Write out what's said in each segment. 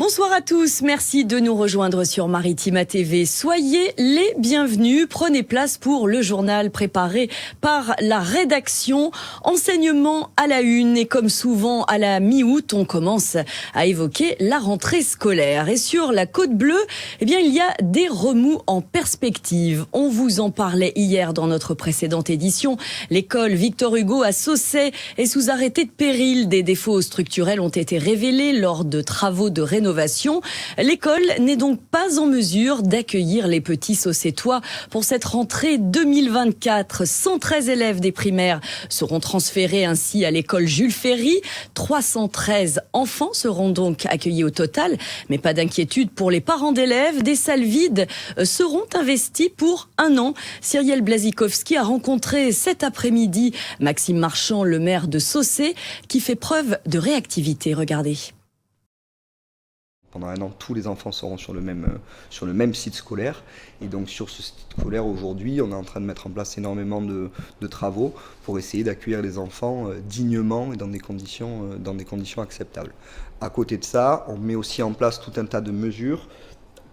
Bonsoir à tous, merci de nous rejoindre sur Maritima TV. Soyez les bienvenus, prenez place pour le journal préparé par la rédaction. Enseignement à la une et comme souvent à la mi-août, on commence à évoquer la rentrée scolaire. Et sur la Côte Bleue, il y a des remous en perspective. On vous en parlait hier dans notre précédente édition. L'école Victor Hugo à Saussay est sous arrêté de péril. Des défauts structurels ont été révélés lors de travaux de rénovation. L'école n'est donc pas en mesure d'accueillir les petits Saussaytois pour cette rentrée 2024. 113 élèves des primaires seront transférés ainsi à l'école Jules Ferry. 313 enfants seront donc accueillis au total. Mais pas d'inquiétude pour les parents d'élèves. Des salles vides seront investies pour 1 an. Cyrielle Blazikowski a rencontré cet après-midi Maxime Marchand, le maire de Saussay, qui fait preuve de réactivité. Regardez. Pendant 1 an, tous les enfants seront sur le même site scolaire. Et donc sur ce site scolaire, aujourd'hui, on est en train de mettre en place énormément de travaux pour essayer d'accueillir les enfants dignement et dans des conditions acceptables. À côté de ça, on met aussi en place tout un tas de mesures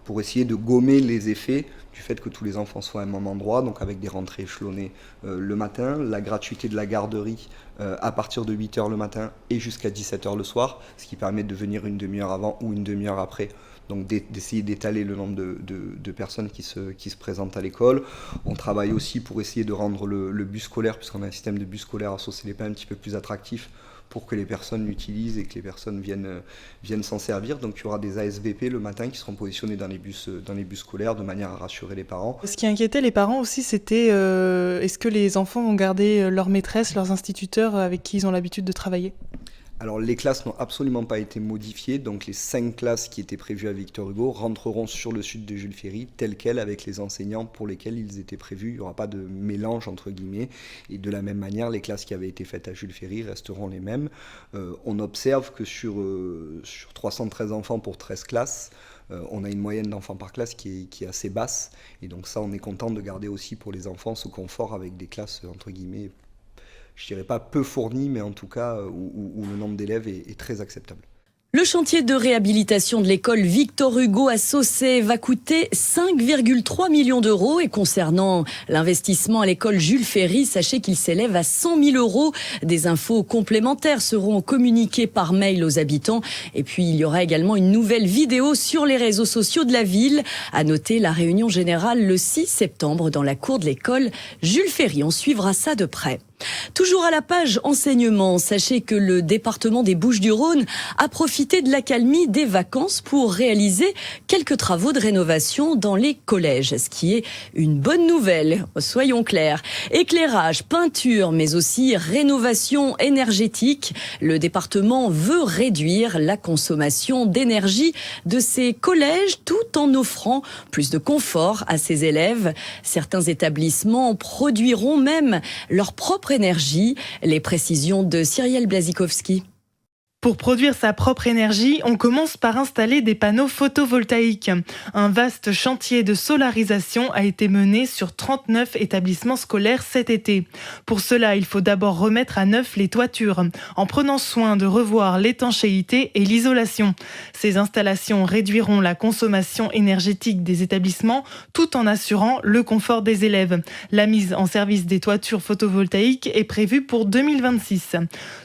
pour essayer de gommer les effets du fait que tous les enfants soient à un même endroit, donc avec des rentrées échelonnées le matin, la gratuité de la garderie à partir de 8h le matin et jusqu'à 17h le soir, ce qui permet de venir une demi-heure avant ou une demi-heure après. Donc d'essayer d'étaler le nombre de personnes qui se présentent à l'école. On travaille aussi pour essayer de rendre le bus scolaire, puisqu'on a un système de bus scolaire à Saussay-les-Pins un petit peu plus attractif, pour que les personnes l'utilisent et que les personnes viennent s'en servir. Donc il y aura des ASVP le matin qui seront positionnés dans les bus scolaires de manière à rassurer les parents. Ce qui inquiétait les parents aussi, c'était est-ce que les enfants vont garder leurs maîtresses, leurs instituteurs avec qui ils ont l'habitude de travailler ? Alors les classes n'ont absolument pas été modifiées, donc les 5 classes qui étaient prévues à Victor Hugo rentreront sur le site de Jules Ferry telles quelles avec les enseignants pour lesquels ils étaient prévus. Il n'y aura pas de mélange entre guillemets, et de la même manière les classes qui avaient été faites à Jules Ferry resteront les mêmes. On observe que sur 313 enfants pour 13 classes, on a une moyenne d'enfants par classe qui est assez basse, et donc ça on est content de garder aussi pour les enfants ce confort avec des classes entre guillemets, je dirais pas peu fournies, mais en tout cas où le nombre d'élèves est très acceptable. Le chantier de réhabilitation de l'école Victor Hugo à Saussay va coûter 5,3 millions d'euros. Et concernant l'investissement à l'école Jules Ferry, sachez qu'il s'élève à 100 000 euros. Des infos complémentaires seront communiquées par mail aux habitants. Et puis, il y aura également une nouvelle vidéo sur les réseaux sociaux de la ville. À noter la réunion générale le 6 septembre dans la cour de l'école Jules Ferry. On suivra ça de près. Toujours à la page enseignement, sachez que le département des Bouches-du-Rhône a profité de l'accalmie des vacances pour réaliser quelques travaux de rénovation dans les collèges, ce qui est une bonne nouvelle, soyons clairs. Éclairage, peinture, mais aussi rénovation énergétique. Le département veut réduire la consommation d'énergie de ses collèges tout en offrant plus de confort à ses élèves. Certains établissements produiront même leur propre énergie. Les précisions de Cyrielle Blazikowski. Pour produire sa propre énergie, on commence par installer des panneaux photovoltaïques. Un vaste chantier de solarisation a été mené sur 39 établissements scolaires cet été. Pour cela, il faut d'abord remettre à neuf les toitures, en prenant soin de revoir l'étanchéité et l'isolation. Ces installations réduiront la consommation énergétique des établissements tout en assurant le confort des élèves. La mise en service des toitures photovoltaïques est prévue pour 2026.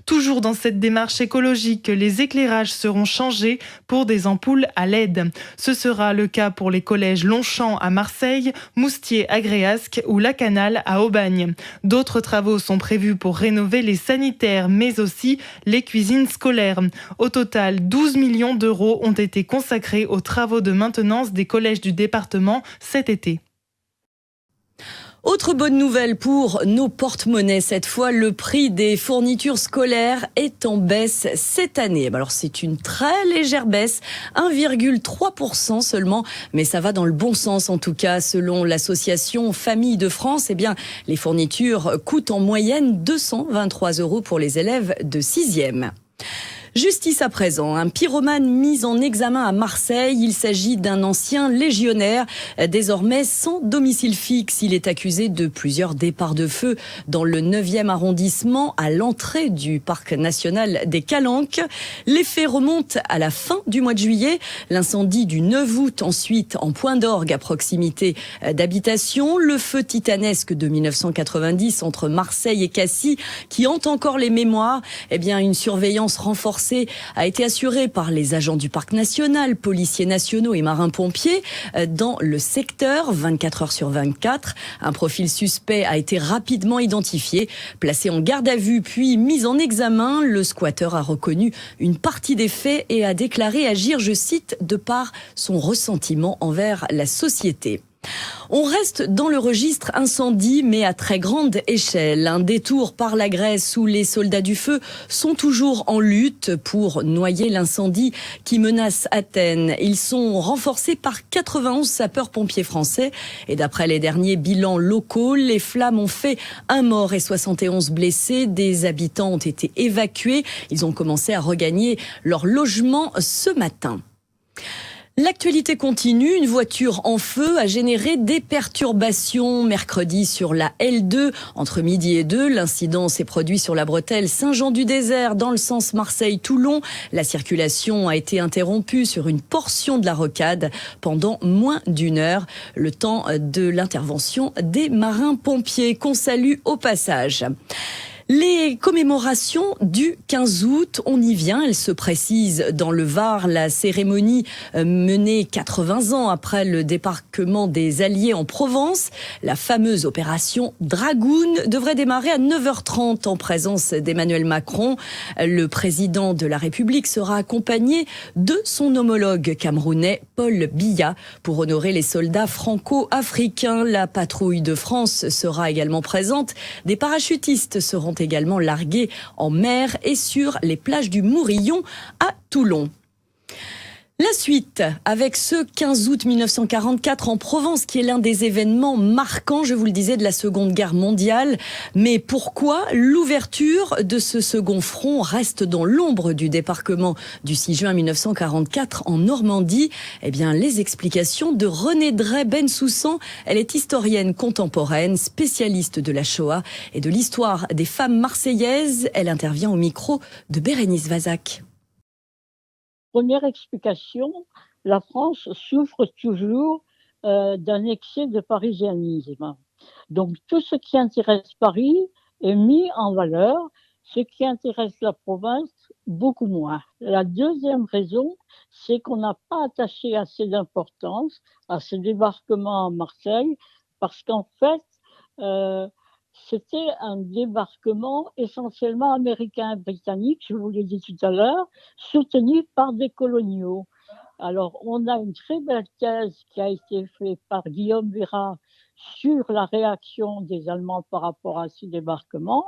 Toujours dans cette démarche écologique, que les éclairages seront changés pour des ampoules à LED. Ce sera le cas pour les collèges Longchamp à Marseille, Moustier à Gréasque ou Lacanal à Aubagne. D'autres travaux sont prévus pour rénover les sanitaires, mais aussi les cuisines scolaires. Au total, 12 millions d'euros ont été consacrés aux travaux de maintenance des collèges du département cet été. Autre bonne nouvelle pour nos porte-monnaies, cette fois, le prix des fournitures scolaires est en baisse cette année. Alors c'est une très légère baisse, 1,3% seulement, mais ça va dans le bon sens en tout cas. Selon l'association Famille de France, les fournitures coûtent en moyenne 223 € pour les élèves de 6e. Justice à présent, un pyromane mis en examen à Marseille. Il s'agit d'un ancien légionnaire, désormais sans domicile fixe. Il est accusé de plusieurs départs de feu dans le 9e arrondissement, à l'entrée du parc national des Calanques. Les faits remontent à la fin du mois de juillet. L'incendie du 9 août, ensuite en point d'orgue à proximité d'habitation. Le feu titanesque de 1990 entre Marseille et Cassis qui hante encore les mémoires. Eh bien, une surveillance renforcée a été assurée par les agents du parc national, policiers nationaux et marins-pompiers dans le secteur 24 heures sur 24. Un profil suspect a été rapidement identifié, placé en garde à vue puis mis en examen. Le squatteur a reconnu une partie des faits et a déclaré agir, je cite, de par son ressentiment envers la société. On reste dans le registre incendie, mais à très grande échelle. Un détour par la Grèce où les soldats du feu sont toujours en lutte pour noyer l'incendie qui menace Athènes. Ils sont renforcés par 91 sapeurs-pompiers français. Et d'après les derniers bilans locaux, les flammes ont fait 1 mort et 71 blessés. Des habitants ont été évacués. Ils ont commencé à regagner leur logement ce matin. L'actualité continue, une voiture en feu a généré des perturbations mercredi sur la L2 entre midi et 2. L'incident s'est produit sur la bretelle Saint-Jean-du-Désert dans le sens Marseille-Toulon. La circulation a été interrompue sur une portion de la rocade pendant moins d'1 heure, le temps de l'intervention des marins-pompiers qu'on salue au passage. Les commémorations du 15 août, on y vient, elles se précisent dans le Var. La cérémonie menée 80 ans après le débarquement des Alliés en Provence, la fameuse opération Dragoon, devrait démarrer à 9h30 en présence d'Emmanuel Macron. Le président de la République sera accompagné de son homologue camerounais Paul Biya pour honorer les soldats franco-africains. La patrouille de France sera également présente. Des parachutistes seront également largués en mer et sur les plages du Mourillon à Toulon. La suite, avec ce 15 août 1944 en Provence, qui est l'un des événements marquants, je vous le disais, de la Seconde Guerre mondiale. Mais pourquoi l'ouverture de ce second front reste dans l'ombre du débarquement du 6 juin 1944 en Normandie? Eh bien, les explications de Renée Drey-Bensoussan. Elle est historienne contemporaine, spécialiste de la Shoah et de l'histoire des femmes marseillaises. Elle intervient au micro de Bérénice Vazac. Première explication, la France souffre toujours d'un excès de parisianisme. Donc tout ce qui intéresse Paris est mis en valeur, ce qui intéresse la province, beaucoup moins. La deuxième raison, c'est qu'on n'a pas attaché assez d'importance à ce débarquement à Marseille, parce qu'en fait, c'était un débarquement essentiellement américain-britannique, je vous l'ai dit tout à l'heure, soutenu par des coloniaux. Alors, on a une très belle thèse qui a été faite par Guillaume Véra sur la réaction des Allemands par rapport à ce débarquement,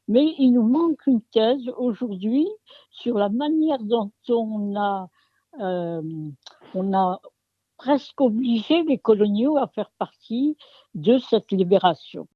mais il nous manque une thèse aujourd'hui sur la manière dont on a presque obligé les coloniaux à faire partie de cette libération.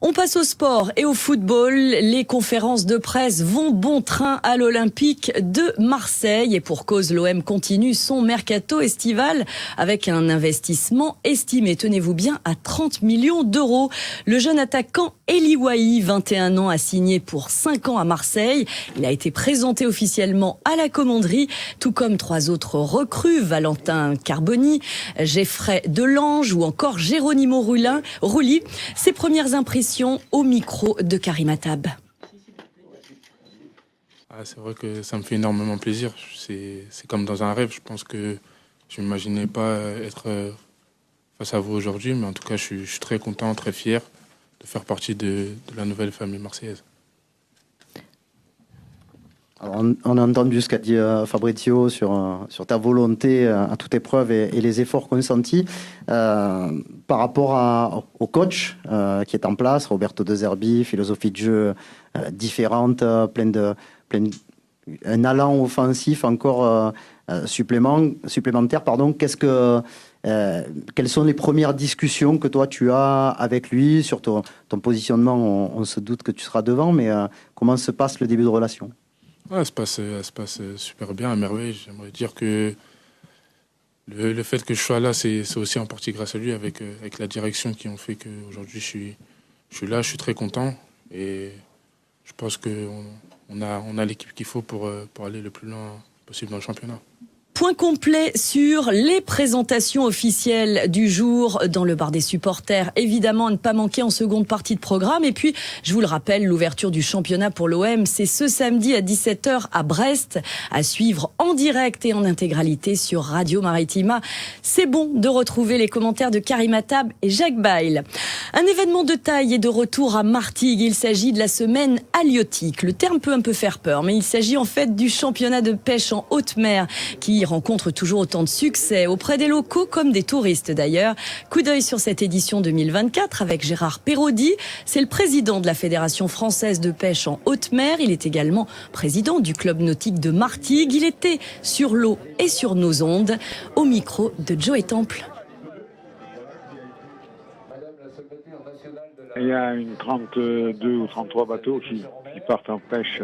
On passe au sport et au football. Les conférences de presse vont bon train à l'Olympique de Marseille. Et pour cause, l'OM continue son mercato estival avec un investissement estimé, tenez-vous bien, à 30 millions d'euros. Le jeune attaquant Eli Wahi, 21 ans, a signé pour 5 ans à Marseille. Il a été présenté officiellement à la commanderie, tout comme 3 autres recrues, Valentin Carboni, Geoffrey Delange ou encore Geronimo Rulli. Ses premières impressions au micro de Karima Tab. C'est vrai que ça me fait énormément plaisir. C'est comme dans un rêve. Je pense que je ne m'imaginais pas être face à vous aujourd'hui, mais en tout cas, je suis très content, très fier de faire partie de la nouvelle famille marseillaise. Alors on a entendu ce qu'a dit Fabrizio sur ta volonté à toute épreuve et les efforts consentis. Par rapport au coach qui est en place, Roberto De Zerbi, philosophie de jeu différente, un allant offensif encore supplémentaire. Quelles sont les premières discussions que toi tu as avec lui sur ton positionnement? On se doute que tu seras devant, mais comment se passe le début de relation? Ouais, elle se passe super bien, à merveille. J'aimerais dire que le fait que je sois là, c'est aussi en partie grâce à lui, avec la direction qui ont fait qu'aujourd'hui je suis là, je suis très content. Et je pense qu'on a l'équipe qu'il faut pour aller le plus loin possible dans le championnat. Point complet sur les présentations officielles du jour dans le bar des supporters. Évidemment, à ne pas manquer en seconde partie de programme. Et puis, je vous le rappelle, l'ouverture du championnat pour l'OM, c'est ce samedi à 17h à Brest, à suivre en direct et en intégralité sur Radio Maritima. C'est bon de retrouver les commentaires de Karim Attab et Jacques Bail. Un événement de taille est de retour à Martigues. Il s'agit de la semaine halieutique. Le terme peut un peu faire peur, mais il s'agit en fait du championnat de pêche en haute mer qui rencontre toujours autant de succès auprès des locaux comme des touristes d'ailleurs. Coup d'œil sur cette édition 2024 avec Gérard Perraudy. C'est le président de la Fédération française de pêche en haute mer. Il est également président du club nautique de Martigues. Il était sur l'eau et sur nos ondes au micro de Joe Temple. Il y a une 32 ou 33 bateaux qui partent en pêche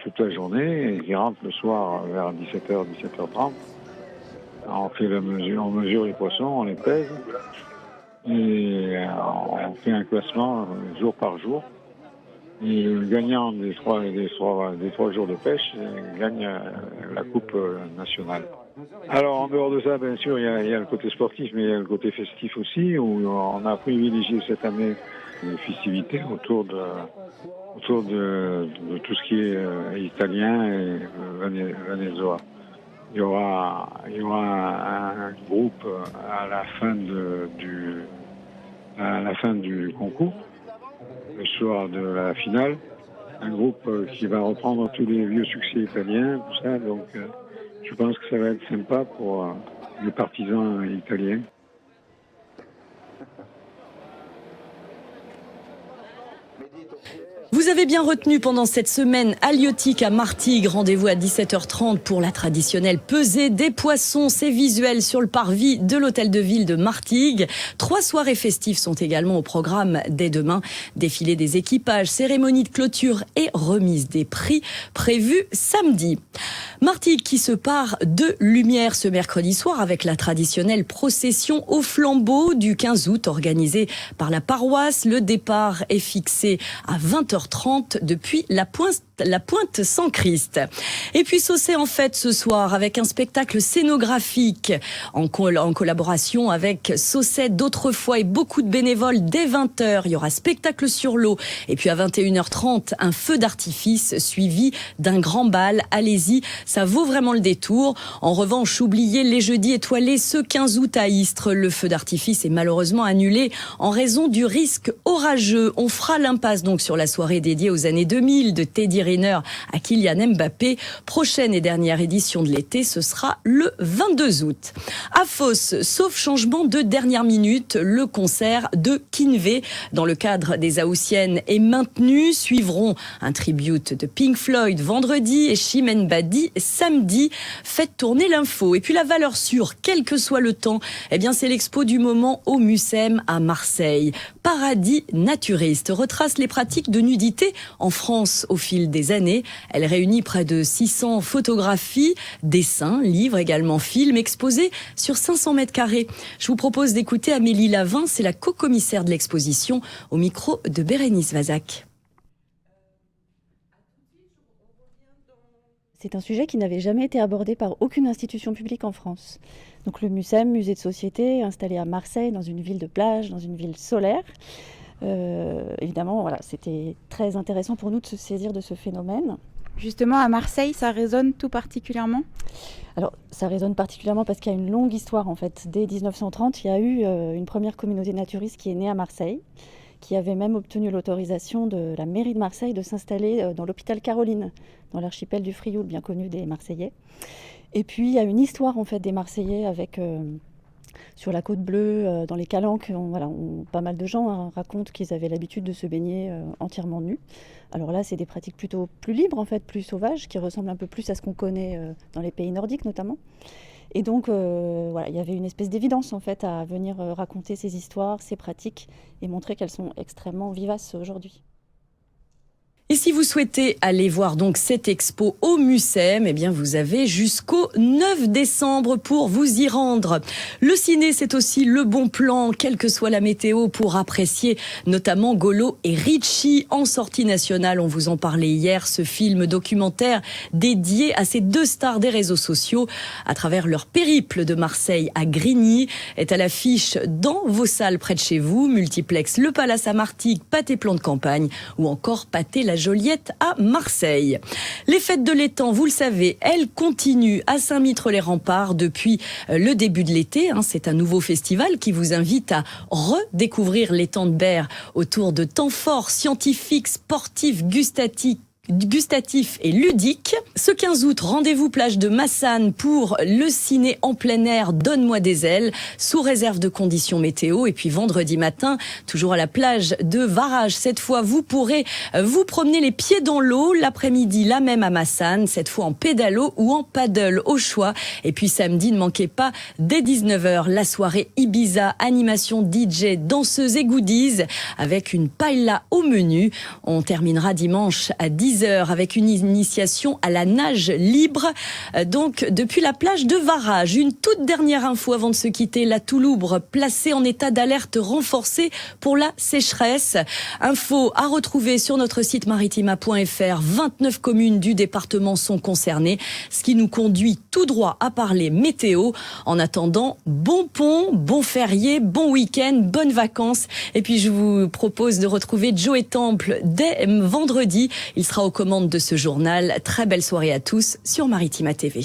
toute la journée et qui rentrent le soir vers 17h, 17h30. On mesure les poissons, on les pèse et on fait un classement jour par jour. Et le gagnant des trois jours de pêche gagne la coupe nationale. Alors en dehors de ça, bien sûr, il y a le côté sportif, mais il y a le côté festif aussi, où on a privilégié cette année les festivités autour de tout ce qui est italien et venezois. Il y aura un groupe à la fin du concours, le soir de la finale, un groupe qui va reprendre tous les vieux succès italiens, tout ça. Donc, je pense que ça va être sympa pour les partisans italiens. Vous avez bien retenu pendant cette semaine halieutique à Martigues. Rendez-vous à 17h30 pour la traditionnelle pesée des poissons. C'est visuel sur le parvis de l'hôtel de ville de Martigues. 3 soirées festives sont également au programme dès demain. Défilé des équipages, cérémonie de clôture et remise des prix prévus samedi. Martigues qui se part de lumière ce mercredi soir avec la traditionnelle procession au flambeau du 15 août organisée par la paroisse. Le départ est fixé à 20h30 depuis la Pointe sans Christ. Et puis Saucé en fête ce soir avec un spectacle scénographique en collaboration avec Saucet d'autrefois et beaucoup de bénévoles dès 20h. Il y aura spectacle sur l'eau et puis à 21h30 un feu d'artifice suivi d'un grand bal. Allez-y, ça vaut vraiment le détour. En revanche, oubliez les jeudis étoilés ce 15 août à Istres. Le feu d'artifice est malheureusement annulé en raison du risque orageux. On fera l'impasse donc sur la soirée dédiée aux années 2000 de Teddy Riner à Kylian Mbappé. Prochaine et dernière édition de l'été, ce sera le 22 août. À Fos, sauf changement de dernière minute, le concert de Kinvey dans le cadre des Haussiennes est maintenu. Suivront un tribute de Pink Floyd vendredi et Chimène Badi samedi. Faites tourner l'info. Et puis la valeur sûre, quel que soit le temps, eh bien c'est l'expo du moment au Mucem à Marseille. Paradis naturiste retrace les pratiques de nudité en France au fil des années. Elle réunit près de 600 photographies, dessins, livres, également films exposés sur 500 mètres carrés. Je vous propose d'écouter Amélie Lavin, c'est la co-commissaire de l'exposition, au micro de Bérénice Vazac. C'est un sujet qui n'avait jamais été abordé par aucune institution publique en France. Donc le MUCEM, musée de société, installé à Marseille, dans une ville de plage, dans une ville solaire. Évidemment, voilà, c'était très intéressant pour nous de se saisir de ce phénomène. Justement, à Marseille, ça résonne tout particulièrement ? Alors, ça résonne particulièrement parce qu'il y a une longue histoire, en fait. Dès 1930, il y a eu une première communauté naturiste qui est née à Marseille, qui avait même obtenu l'autorisation de la mairie de Marseille de s'installer dans l'hôpital Caroline, dans l'archipel du Frioul, bien connu des Marseillais. Et puis, il y a une histoire, en fait, des Marseillais avec... sur la côte bleue, dans les calanques, pas mal de gens racontent qu'ils avaient l'habitude de se baigner entièrement nus. Alors là, c'est des pratiques plutôt plus libres, en fait, plus sauvages, qui ressemblent un peu plus à ce qu'on connaît dans les pays nordiques notamment. Et donc, il y avait une espèce d'évidence, en fait, à venir raconter ces histoires, ces pratiques, et montrer qu'elles sont extrêmement vivaces aujourd'hui. Et si vous souhaitez aller voir donc cette expo au Mucem, eh bien vous avez jusqu'au 9 décembre pour vous y rendre. Le ciné, c'est aussi le bon plan, quelle que soit la météo, pour apprécier notamment Golo et Ricci en sortie nationale. On vous en parlait hier, ce film documentaire dédié à ces deux stars des réseaux sociaux à travers leur périple de Marseille à Grigny est à l'affiche dans vos salles près de chez vous. Multiplex Le Palace à Martigues, Pâté Plan de Campagne ou encore Pâté La Joliette à Marseille. Les fêtes de l'étang, vous le savez, elles continuent à Saint-Mitre-les-Remparts depuis le début de l'été. C'est un nouveau festival qui vous invite à redécouvrir l'étang de Berre autour de temps forts scientifiques, sportifs, gustatif et ludique. Ce 15 août, rendez-vous plage de Massane pour le ciné en plein air Donne-moi des ailes, sous réserve de conditions météo. Et puis vendredi matin, toujours à la plage de Varage, cette fois vous pourrez vous promener les pieds dans l'eau. L'après-midi, la même à Massane, cette fois en pédalo ou en paddle au choix. Et puis samedi, ne manquez pas, dès 19h, la soirée Ibiza, animation DJ, danseuse et goodies avec une paella au menu. On terminera dimanche à 10h avec une initiation à la nage libre, donc depuis la plage de Varage. Une toute dernière info avant de se quitter, la Touloubre placée en état d'alerte renforcée pour la sécheresse. Info à retrouver sur notre site maritima.fr. 29 communes du département sont concernées, ce qui nous conduit tout droit à parler météo. En attendant, bon pont, bon férié, bon week-end, bonnes vacances. Et puis je vous propose de retrouver Joey Temple dès vendredi. Il sera aux commandes de ce journal. Très belle soirée à tous sur Maritima TV.